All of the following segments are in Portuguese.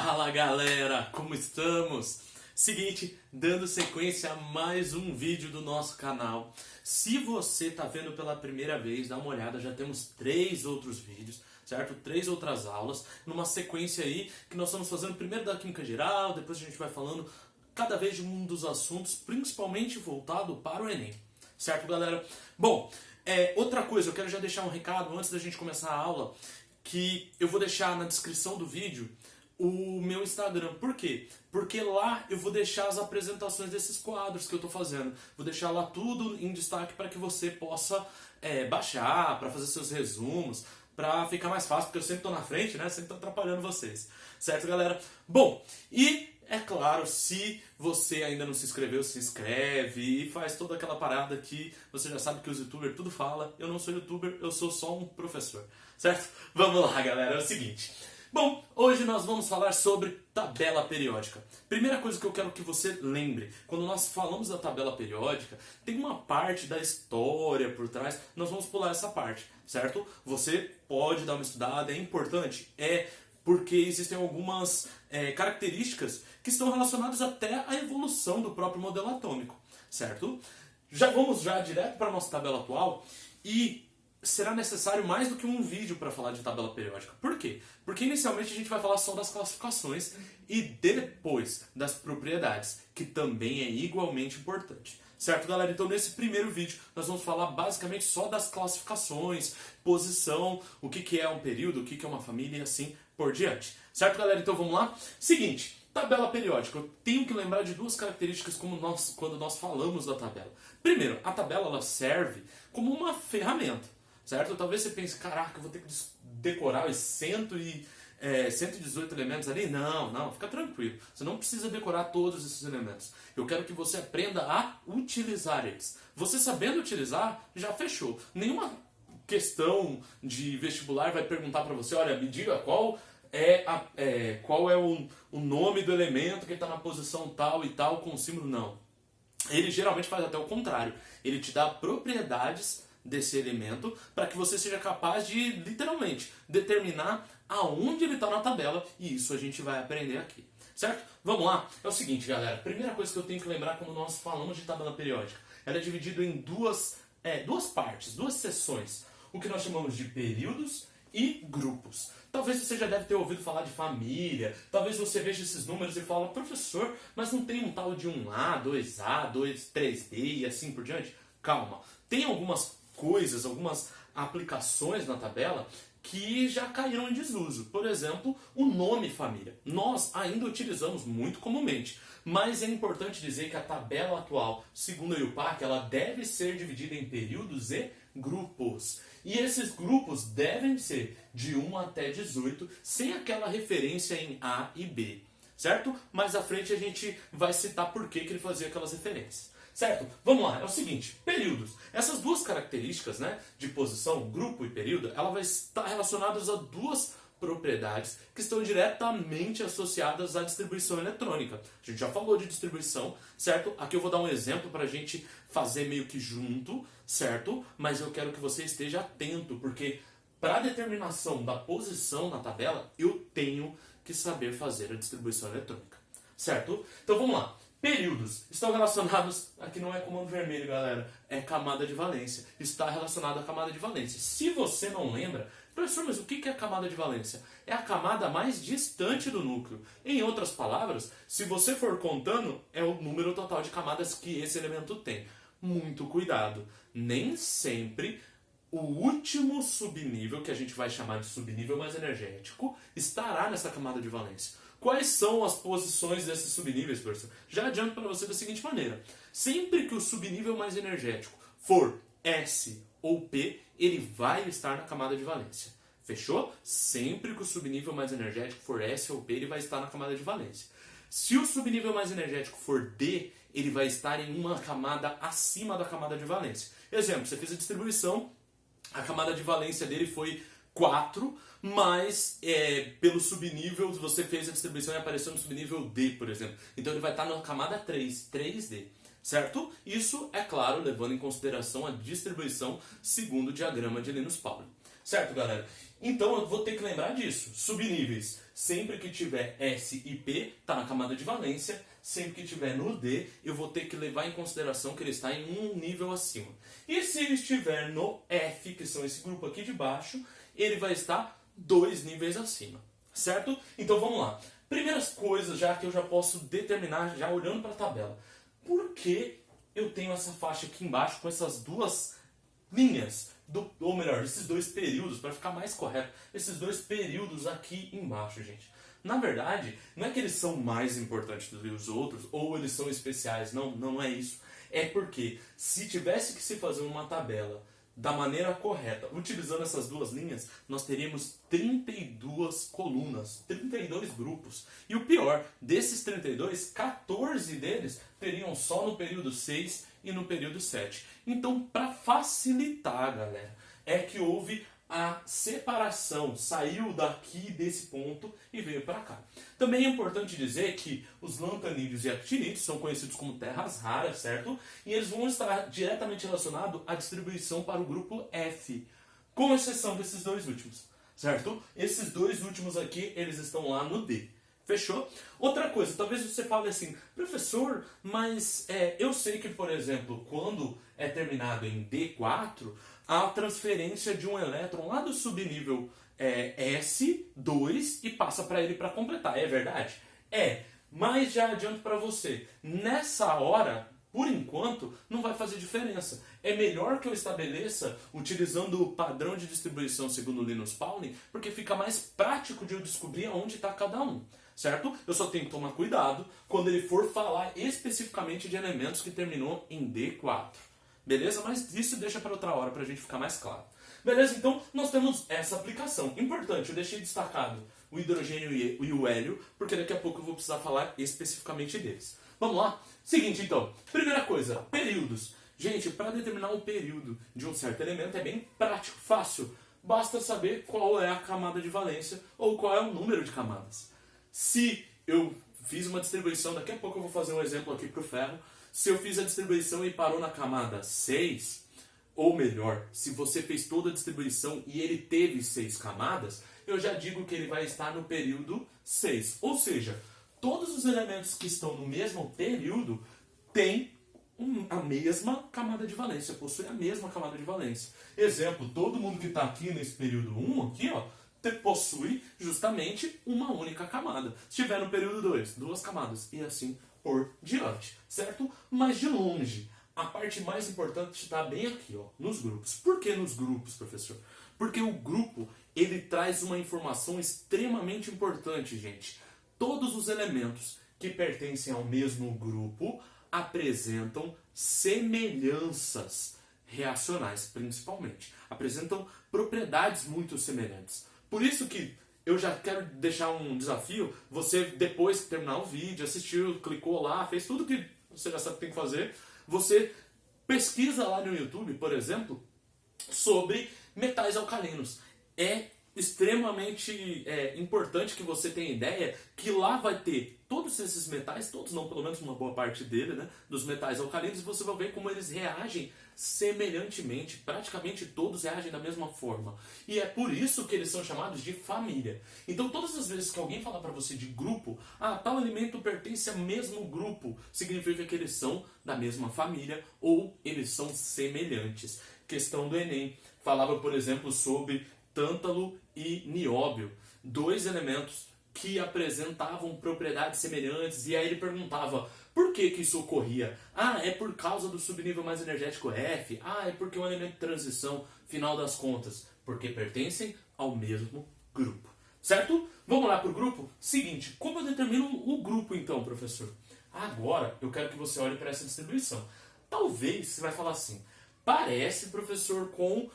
Fala galera, como estamos? Seguinte, dando sequência a mais um vídeo do nosso canal. Se você está vendo pela primeira vez, dá uma olhada, já temos 3 outros vídeos, certo? 3 outras aulas, numa sequência aí que nós estamos fazendo primeiro da Química Geral, depois a gente vai falando cada vez de um dos assuntos, principalmente voltado para o Enem, certo galera? Bom, outra coisa, eu quero já deixar um recado antes da gente começar a aula, que eu vou deixar na descrição do vídeo o meu Instagram. Por quê? Porque lá eu vou deixar as apresentações desses quadros que eu estou fazendo. Vou deixar lá tudo em destaque para que você possa baixar, para fazer seus resumos, para ficar mais fácil, porque eu sempre estou na frente, né? Sempre estou atrapalhando vocês. Certo, galera? Bom, e é claro, se você ainda não se inscreveu, se inscreve e faz toda aquela parada que você já sabe que os youtubers tudo fala. Eu não sou youtuber, eu sou só um professor. Certo? Vamos lá, galera. É o seguinte. Bom, hoje nós vamos falar sobre tabela periódica. Primeira coisa que eu quero que você lembre, quando nós falamos da tabela periódica, tem uma parte da história por trás, nós vamos pular essa parte, certo? Você pode dar uma estudada, é importante, porque existem algumas características que estão relacionadas até à evolução do próprio modelo atômico, certo? Vamos direto para a nossa tabela atual e será necessário mais do que um vídeo para falar de tabela periódica. Por quê? Porque inicialmente a gente vai falar só das classificações e depois das propriedades, que também é igualmente importante. Certo, galera? Então nesse primeiro vídeo nós vamos falar basicamente só das classificações, posição, o que é um período, o que é uma família e assim por diante. Certo, galera? Então vamos lá? Seguinte, tabela periódica. Eu tenho que lembrar de 2 características quando nós falamos da tabela. Primeiro, a tabela ela serve como uma ferramenta. Certo? Talvez você pense, caraca, eu vou ter que decorar os 118 elementos ali. Não, fica tranquilo. Você não precisa decorar todos esses elementos. Eu quero que você aprenda a utilizar eles. Você sabendo utilizar, já fechou. Nenhuma questão de vestibular vai perguntar para você, olha, me diga qual é o nome do elemento que está na posição tal e tal com o símbolo. Não. Ele geralmente faz até o contrário. Ele te dá propriedades desse elemento para que você seja capaz de, literalmente, determinar aonde ele está na tabela, e isso a gente vai aprender aqui, certo? Vamos lá? É o seguinte, galera, primeira coisa que eu tenho que lembrar quando nós falamos de tabela periódica, ela é dividida em duas partes, 2 seções, o que nós chamamos de períodos e grupos. Talvez você já deve ter ouvido falar de família, talvez você veja esses números e fala, professor, mas não tem um tal de 1A, 2A, 3D e assim por diante? Calma, tem algumas coisas, algumas aplicações na tabela que já caíram em desuso. Por exemplo, o nome família. Nós ainda utilizamos muito comumente, mas é importante dizer que a tabela atual, segundo a IUPAC, ela deve ser dividida em períodos e grupos. E esses grupos devem ser de 1 até 18, sem aquela referência em A e B, certo? Mais à frente a gente vai citar por que ele fazia aquelas referências. Certo? Vamos lá, é o seguinte, períodos. Essas 2 características, né, de posição, grupo e período, ela vai estar relacionadas a 2 propriedades que estão diretamente associadas à distribuição eletrônica. A gente já falou de distribuição, certo? Aqui eu vou dar um exemplo para a gente fazer meio que junto, certo? Mas eu quero que você esteja atento, porque para a determinação da posição na tabela, eu tenho que saber fazer a distribuição eletrônica. Certo? Então vamos lá. Períodos estão relacionados, aqui não é comando vermelho, galera, é camada de valência. Está relacionado à camada de valência. Se você não lembra, professor, mas o que é a camada de valência? É a camada mais distante do núcleo. Em outras palavras, se você for contando, é o número total de camadas que esse elemento tem. Muito cuidado. Nem sempre o último subnível, que a gente vai chamar de subnível mais energético, estará nessa camada de valência. Quais são as posições desses subníveis, professor? Já adianto para você da seguinte maneira. Sempre que o subnível mais energético for S ou P, ele vai estar na camada de valência. Fechou? Sempre que o subnível mais energético for S ou P, ele vai estar na camada de valência. Se o subnível mais energético for D, ele vai estar em uma camada acima da camada de valência. Exemplo, você fez a distribuição, a camada de valência dele foi 4, mas pelo subnível você fez a distribuição e apareceu no subnível D, por exemplo. Então ele vai estar na camada 3D, certo? Isso, é claro, levando em consideração a distribuição segundo o diagrama de Linus Pauling. Certo, galera? Então eu vou ter que lembrar disso. Subníveis, sempre que tiver S e P, está na camada de valência. Sempre que tiver no D, eu vou ter que levar em consideração que ele está em um nível acima. E se ele estiver no F, que são esse grupo aqui de baixo, ele vai estar 2 níveis acima. Certo? Então vamos lá. Primeiras coisas já que eu já posso determinar, já olhando para a tabela. Por que eu tenho essa faixa aqui embaixo com essas duas linhas? Ou melhor, esses dois períodos, para ficar mais correto, esses dois períodos aqui embaixo, gente. Na verdade, não é que eles são mais importantes do que os outros, ou eles são especiais, não é isso. É porque, se tivesse que se fazer uma tabela da maneira correta, utilizando essas duas linhas, nós teríamos 32 colunas, 32 grupos. E o pior, desses 32, 14 deles teriam só no período 6 e no período 7. Então, para facilitar, galera, é que houve a separação, saiu daqui desse ponto e veio para cá. Também é importante dizer que os lantanídeos e actinídeos são conhecidos como terras raras, certo? E eles vão estar diretamente relacionados à distribuição para o grupo F, com exceção desses dois últimos, certo? Esses dois últimos aqui, eles estão lá no D. Fechou? Outra coisa, talvez você fale assim, professor, mas eu sei que, por exemplo, quando é terminado em D4, há a transferência de um elétron lá do subnível S2 e passa para ele para completar. É verdade? É, mas já adianto para você, nessa hora, por enquanto, não vai fazer diferença. É melhor que eu estabeleça utilizando o padrão de distribuição segundo Linus Pauling, porque fica mais prático de eu descobrir aonde está cada um. Certo? Eu só tenho que tomar cuidado quando ele for falar especificamente de elementos que terminou em D4. Beleza? Mas isso deixa para outra hora para a gente ficar mais claro. Beleza? Então nós temos essa aplicação. Importante, eu deixei destacado o hidrogênio e o hélio, porque daqui a pouco eu vou precisar falar especificamente deles. Vamos lá? Seguinte então, primeira coisa, períodos. Gente, para determinar um período de um certo elemento é bem prático, fácil. Basta saber qual é a camada de valência ou qual é o número de camadas. Se eu fiz uma distribuição, daqui a pouco eu vou fazer um exemplo aqui para o ferro. Se eu fiz a distribuição e parou na camada 6, ou melhor, se você fez toda a distribuição e ele teve 6 camadas, eu já digo que ele vai estar no período 6. Ou seja, todos os elementos que estão no mesmo período têm a mesma camada de valência, possuem a mesma camada de valência. Exemplo, todo mundo que está aqui nesse período 1, aqui, ó, possui justamente uma única camada. Se estiver no período 2, 2 camadas, e assim por diante, certo? Mas de longe, a parte mais importante está bem aqui, ó, nos grupos. Por que nos grupos, professor? Porque o grupo, ele traz uma informação extremamente importante, gente. Todos os elementos que pertencem ao mesmo grupo apresentam semelhanças reacionais, principalmente. Apresentam propriedades muito semelhantes. Por isso que eu já quero deixar um desafio. Você, depois que terminar o vídeo, assistiu, clicou lá, fez tudo que você já sabe que tem que fazer, você pesquisa lá no YouTube, por exemplo, sobre metais alcalinos. É extremamente importante que você tenha ideia que lá vai ter todos esses metais, todos não, pelo menos uma boa parte dele, né, dos metais alcalinos, e você vai ver como eles reagem semelhantemente, praticamente todos reagem da mesma forma. E é por isso que eles são chamados de família. Então todas as vezes que alguém falar para você de grupo, tal alimento pertence ao mesmo grupo, significa que eles são da mesma família ou eles são semelhantes. Questão do Enem falava, por exemplo, sobre tântalo e nióbio, 2 elementos que apresentavam propriedades semelhantes, e aí ele perguntava por que isso ocorria. É por causa do subnível mais energético F. É porque é um elemento de transição, final das contas, porque pertencem ao mesmo grupo. Certo? Vamos lá para o grupo? Seguinte, como eu determino o grupo então, professor? Agora eu quero que você olhe para essa distribuição. Talvez você vai falar assim, parece, professor, com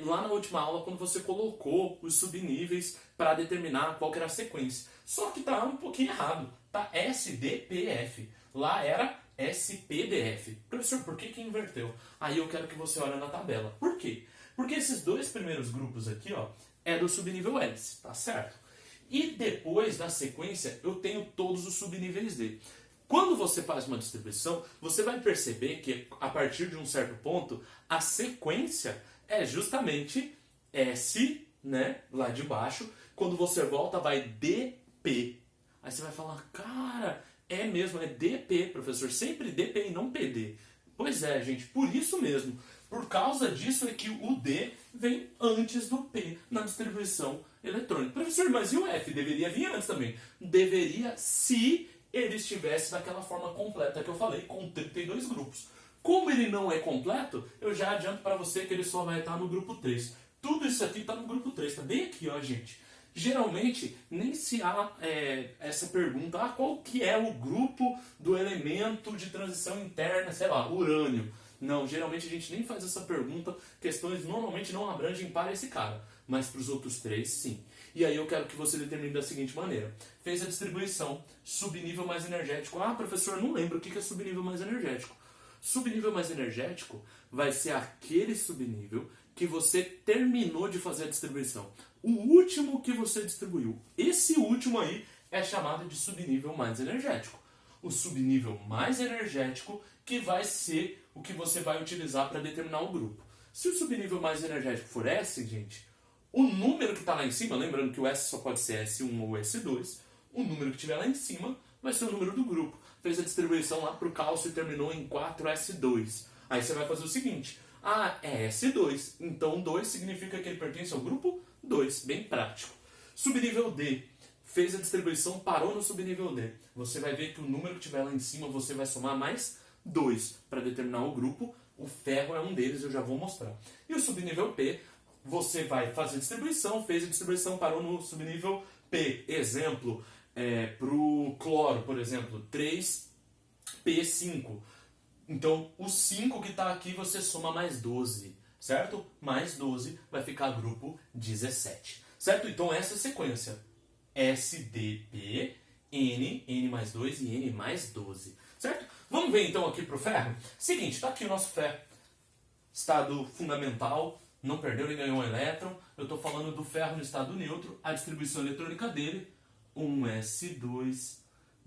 lá na última aula, quando você colocou os subníveis para determinar qual que era a sequência. Só que está um pouquinho errado. Tá SDPF. Lá era SPDF. Professor, por que inverteu? Aí eu quero que você olhe na tabela. Por quê? Porque esses 2 primeiros grupos aqui, ó, é do subnível hélice, tá certo? E depois, na sequência, eu tenho todos os subníveis dele. Quando você faz uma distribuição, você vai perceber que, a partir de um certo ponto, a sequência é justamente S, né? Lá de baixo. Quando você volta, vai DP. Aí você vai falar, cara, é mesmo, é DP, professor. Sempre DP e não PD. Pois é, gente, por isso mesmo. Por causa disso é que o D vem antes do P na distribuição eletrônica. Professor, mas e o F? Deveria vir antes também. Deveria se ele estivesse daquela forma completa que eu falei, com 32 grupos. Como ele não é completo, eu já adianto para você que ele só vai estar no grupo 3. Tudo isso aqui está no grupo 3, está bem aqui, ó, gente. Geralmente, nem se há essa pergunta, qual que é o grupo do elemento de transição interna, sei lá, urânio. Não, geralmente a gente nem faz essa pergunta, questões normalmente não abrangem para esse cara, mas para os outros 3, sim. E aí eu quero que você determine da seguinte maneira. Fez a distribuição, subnível mais energético. Professor, não lembro o que é subnível mais energético. Subnível mais energético vai ser aquele subnível que você terminou de fazer a distribuição. O último que você distribuiu. Esse último aí é chamado de subnível mais energético. O subnível mais energético que vai ser o que você vai utilizar para determinar o grupo. Se o subnível mais energético for S, gente, o número que está lá em cima, lembrando que o S só pode ser S1 ou S2, o número que estiver lá em cima vai ser o número do grupo. Fez a distribuição lá para o cálcio e terminou em 4S2. Aí você vai fazer o seguinte, é S2, então 2 significa que ele pertence ao grupo 2, bem prático. Subnível D, fez a distribuição, parou no subnível D. Você vai ver que o número que tiver lá em cima você vai somar mais 2 para determinar o grupo. O ferro é um deles, eu já vou mostrar. E o subnível P, você vai fazer a distribuição, fez a distribuição, parou no subnível P. Exemplo, para o cloro, por exemplo, 3P5. Então, o 5 que está aqui você soma mais 12, certo? Mais 12 vai ficar grupo 17, certo? Então, essa é a sequência. SDP, N mais 2 e N mais 12, certo? Vamos ver então aqui para o ferro? Seguinte, está aqui o nosso ferro. Estado fundamental, não perdeu nem ganhou um elétron. Eu estou falando do ferro no estado neutro. A distribuição eletrônica dele, 1s2,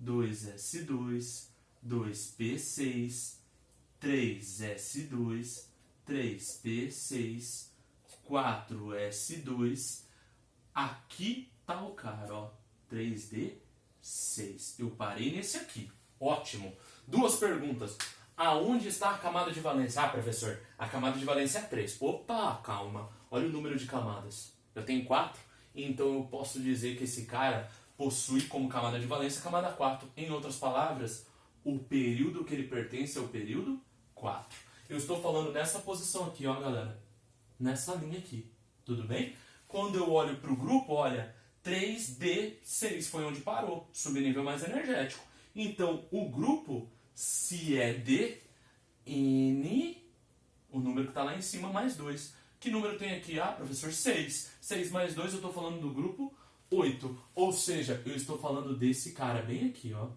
2s2, 2p6, 3s2, 3p6, 4s2. Aqui tá o cara, ó, 3d6. Eu parei nesse aqui. Ótimo. Duas perguntas. Aonde está a camada de valência? Professor, a camada de valência é 3. Opa, calma. Olha o número de camadas. Eu tenho 4, então eu posso dizer que esse cara possui como camada de valência a camada 4. Em outras palavras, o período que ele pertence é o período 4. Eu estou falando nessa posição aqui, ó, galera. Nessa linha aqui. Tudo bem? Quando eu olho para o grupo, olha, 3D6 foi onde parou. Subnível mais energético. Então, o grupo, se é D, N, o número que está lá em cima, mais 2. Que número tem aqui? Professor, 6. 6 mais 2, eu estou falando do grupo 8. Ou seja, eu estou falando desse cara bem aqui, ó.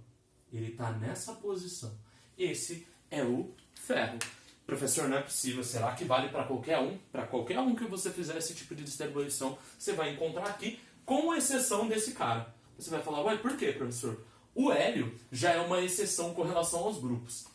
Ele está nessa posição. Esse é o ferro. Professor, não é possível. Será que vale para qualquer um? Para qualquer um que você fizer esse tipo de distribuição, você vai encontrar aqui, com exceção desse cara. Você vai falar, por quê, professor? O hélio já é uma exceção com relação aos grupos.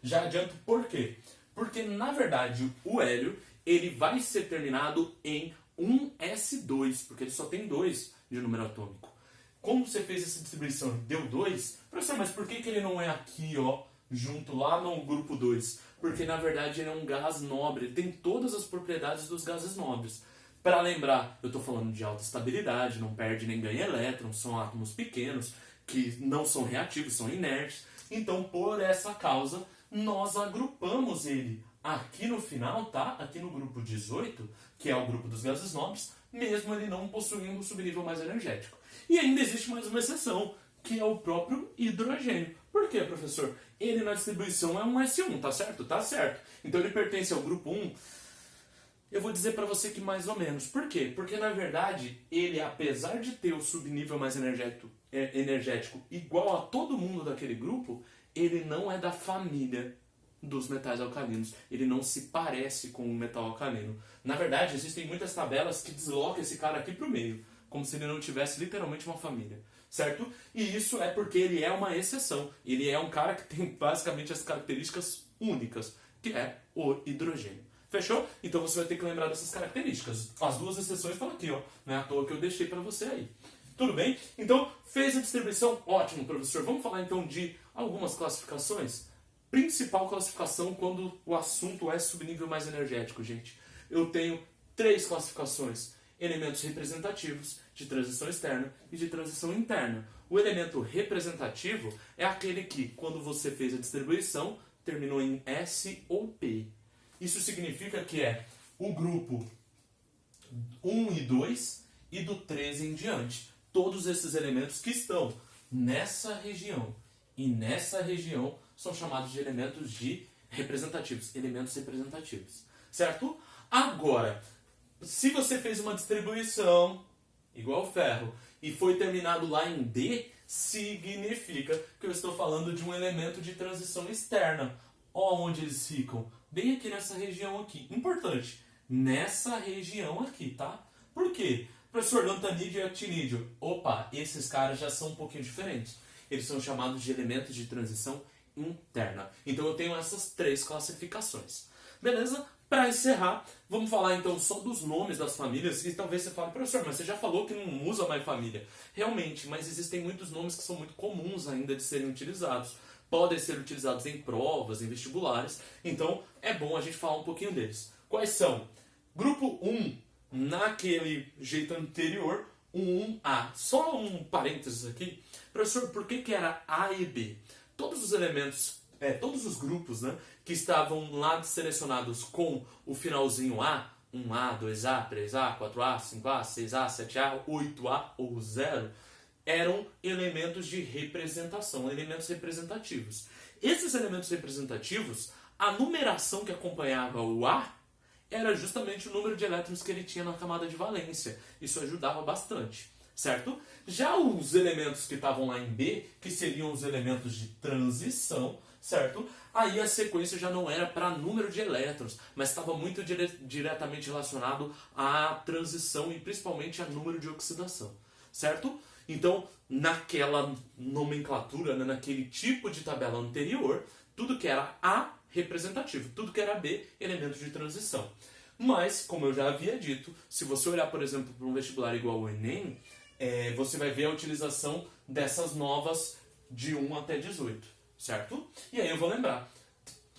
Já adianto por quê? Porque, na verdade, o hélio ele vai ser terminado em 1s2, porque ele só tem 2 de número atômico. Como você fez essa distribuição e deu 2, professor, mas por que ele não é aqui, ó, junto lá no grupo 2? Porque, na verdade, ele é um gás nobre, ele tem todas as propriedades dos gases nobres. Para lembrar, eu estou falando de alta estabilidade, não perde nem ganha elétrons, são átomos pequenos, que não são reativos, são inertes. Então, por essa causa, nós agrupamos ele aqui no final, tá? Aqui no grupo 18, que é o grupo dos gases nobres, mesmo ele não possuindo o subnível mais energético. E ainda existe mais uma exceção, que é o próprio hidrogênio. Por quê, professor? Ele na distribuição é um S1, tá certo? Tá certo. Então ele pertence ao grupo 1. Eu vou dizer para você que mais ou menos. Por quê? Porque, na verdade, ele, apesar de ter o subnível mais energético igual a todo mundo daquele grupo, ele não é da família dos metais alcalinos. Ele não se parece com o metal alcalino. Na verdade, existem muitas tabelas que deslocam esse cara aqui para o meio, como se ele não tivesse literalmente uma família. Certo? E isso é porque ele é uma exceção. Ele é um cara que tem basicamente as características únicas, que é o hidrogênio. Fechou? Então você vai ter que lembrar dessas características. As duas exceções estão aqui, ó. Não é à toa que eu deixei para você aí. Tudo bem? Então, fez a distribuição? Ótimo, professor. Vamos falar então de algumas classificações? Principal classificação quando o assunto é subnível mais energético, gente. Eu tenho 3 classificações. Elementos representativos, de transição externa e de transição interna. O elemento representativo é aquele que, quando você fez a distribuição, terminou em S ou P. Isso significa que é o grupo 1 e 2 e do 3 em diante. Todos esses elementos que estão nessa região e nessa região são chamados de elementos representativos, elementos representativos. Certo? Agora, se você fez uma distribuição igual ferro e foi terminado lá em D, significa que eu estou falando de um elemento de transição externa. Onde eles ficam? Bem aqui nessa região aqui. Importante, nessa região aqui, tá? Por quê? Professor, lantanídeo e actinídeo. Opa, esses caras já são um pouquinho diferentes. Eles são chamados de elementos de transição interna. Então eu tenho essas 3 classificações. Beleza? Para encerrar, vamos falar então só dos nomes das famílias. E talvez você fale, professor, mas você já falou que não usa mais família. Realmente, mas existem muitos nomes que são muito comuns ainda de serem utilizados. Podem ser utilizados em provas, em vestibulares. Então é bom a gente falar um pouquinho deles. Quais são? Grupo 1, naquele jeito anterior, 1A. Só um parênteses aqui. Professor, por que era A e B? Todos os elementos, todos os grupos, né, que estavam lá selecionados com o finalzinho A, 1A, 2A, 3A, 4A, 5A, 6A, 7A, 8A ou 0, eram elementos de representação, elementos representativos. Esses elementos representativos, a numeração que acompanhava o A era justamente o número de elétrons que ele tinha na camada de valência. Isso ajudava bastante, certo? Já os elementos que estavam lá em B, que seriam os elementos de transição, certo? Aí a sequência já não era para número de elétrons, mas estava muito diretamente relacionado à transição e principalmente a número de oxidação, certo? Então, naquela nomenclatura, né, naquele tipo de tabela anterior, tudo que era A, representativo, tudo que era B, elemento de transição. Mas, como eu já havia dito, se você olhar, por exemplo, para um vestibular igual ao Enem, você vai ver a utilização dessas novas de 1 até 18, certo? E aí eu vou lembrar.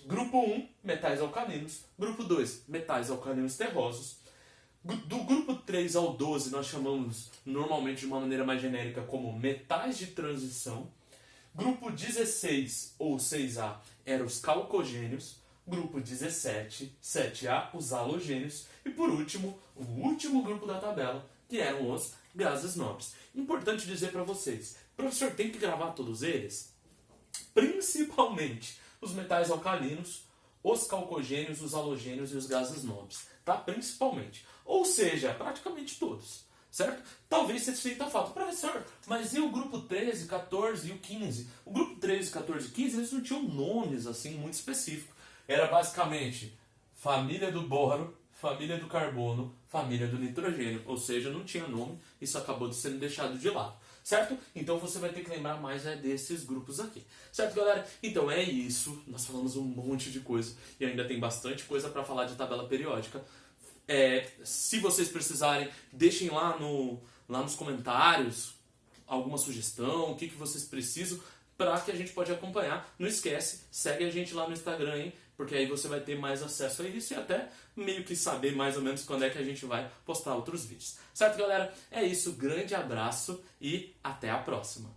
Grupo 1, metais alcalinos. Grupo 2, metais alcalinos terrosos. Do grupo 3 ao 12, nós chamamos normalmente de uma maneira mais genérica como metais de transição. Grupo 16 ou 6A eram os calcogênios. Grupo 17, 7A, os halogênios. E por último, o último grupo da tabela, que eram os gases nobres. Importante dizer para vocês, professor, tem que gravar todos eles? Principalmente os metais alcalinos, os calcogênios, os halogênios e os gases nobres. Tá? Principalmente. Ou seja, praticamente todos, certo? Talvez você sinta falta. Professor, mas e o grupo 13, 14 e o 15? O grupo 13, 14 e 15, eles não tinham nomes assim muito específicos. Era basicamente família do boro, família do carbono, família do nitrogênio. Ou seja, não tinha nome, isso acabou sendo deixado de lado. Certo? Então você vai ter que lembrar mais desses grupos aqui. Certo, galera? Então é isso. Nós falamos um monte de coisa e ainda tem bastante coisa para falar de tabela periódica. Se vocês precisarem, deixem lá nos comentários alguma sugestão, o que vocês precisam para que a gente pode acompanhar. Não esquece, segue a gente lá no Instagram, hein? Porque aí você vai ter mais acesso a isso e até meio que saber mais ou menos quando é que a gente vai postar outros vídeos. Certo, galera? É isso, grande abraço e até a próxima!